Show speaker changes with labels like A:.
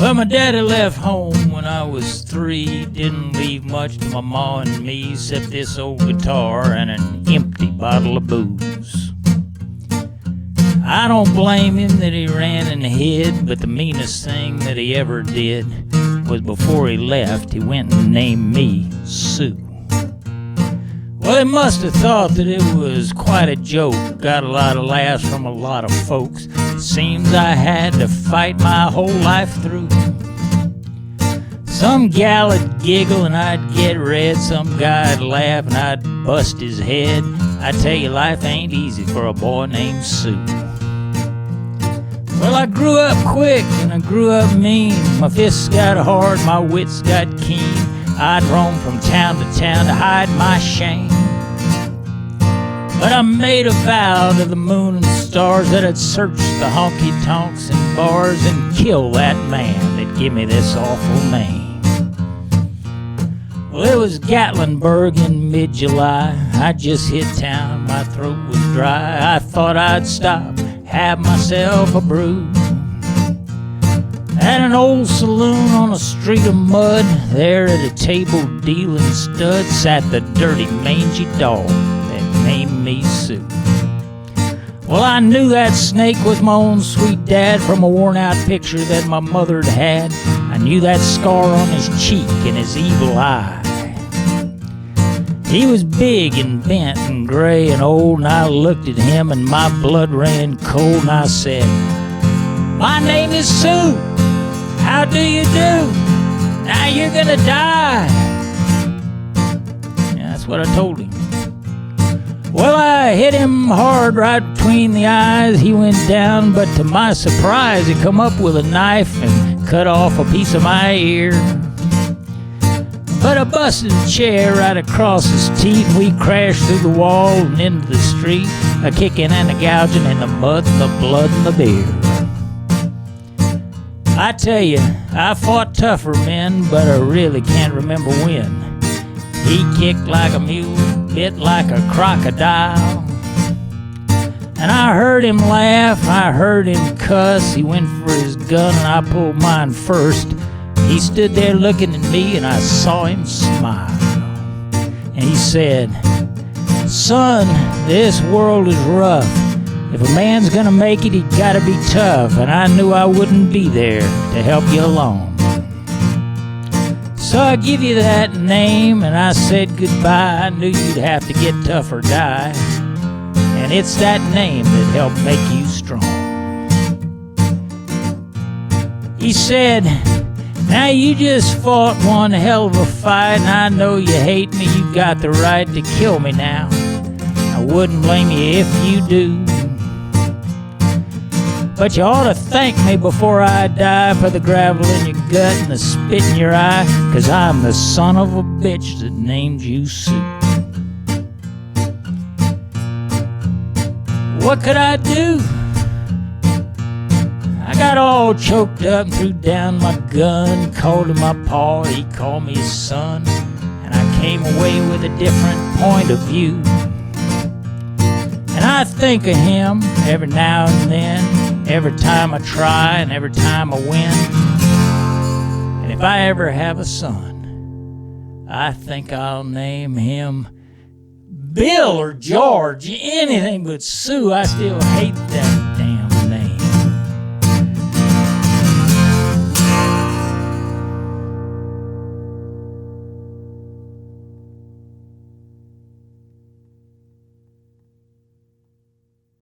A: Well, my daddy left home when I was 3. Didn't leave much to my ma and me except this old guitar and an empty bottle of booze. I don't blame him that he ran and hid, but the meanest thing that he ever did was before he left, he went and named me Sue. Well, he must have thought that it was quite a joke. Got a lot of laughs from a lot of folks. Seems I had to fight my whole life through. Some gal'd giggle and I'd get red. Some guy'd laugh and I'd bust his head. I tell you, life ain't easy for a boy named Sue. Well, I grew up quick and I grew up mean. My fists got hard, my wits got keen. I'd roam from town to town to hide my shame. But I made a vow to the moon and stars that I'd search the honky-tonks and bars and kill that man that give me this awful name. Well, it was Gatlinburg in mid-July. I just hit town, my throat was dry. I thought I'd stop, have myself a brew. At an old saloon on a street of mud, there at a table dealing studs, sat the dirty, mangy dog that named me Sue. Well, I knew that snake was my own sweet dad from a worn-out picture that my mother'd had. I knew that scar on his cheek and his evil eye. He was big and bent and gray and old, and I looked at him and my blood ran cold, and I said, "My name is Sue. How do you do? Now you're gonna die." Yeah, that's what I told him. Well, I hit him hard right between the eyes. He went down, but to my surprise, he come up with a knife and cut off a piece of my ear. But I busted a chair right across his teeth, and we crashed through the wall and into the street, a kicking and a gouging in the mud and the blood and the beer. I tell you, I fought tougher men, but I really can't remember when. He kicked like a mule, bit like a crocodile. And I heard him laugh, I heard him cuss. He went for his gun and I pulled mine first. He stood there looking at me and I saw him smile. And he said, "Son, this world is rough. If a man's gonna make it, he gotta be tough." And I knew I wouldn't be there to help you along. So I give you that name and I said goodbye. I knew you'd have to get tough or die. And it's that name that helped make you strong. He said, "Now you just fought one hell of a fight, and I know you hate me. You got the right to kill me now. I wouldn't blame you if you do. But you ought to thank me before I die for the gravel in your gut and the spit in your eye, 'cause I'm the son of a bitch that named you Sue." What could I do? I got all choked up and threw down my gun, called him my pa, he called me his son, and I came away with a different point of view. And I think of him every now and then, every time I try and every time I win. And if I ever have a son, I think I'll name him Bill or George, anything but Sue. I still hate that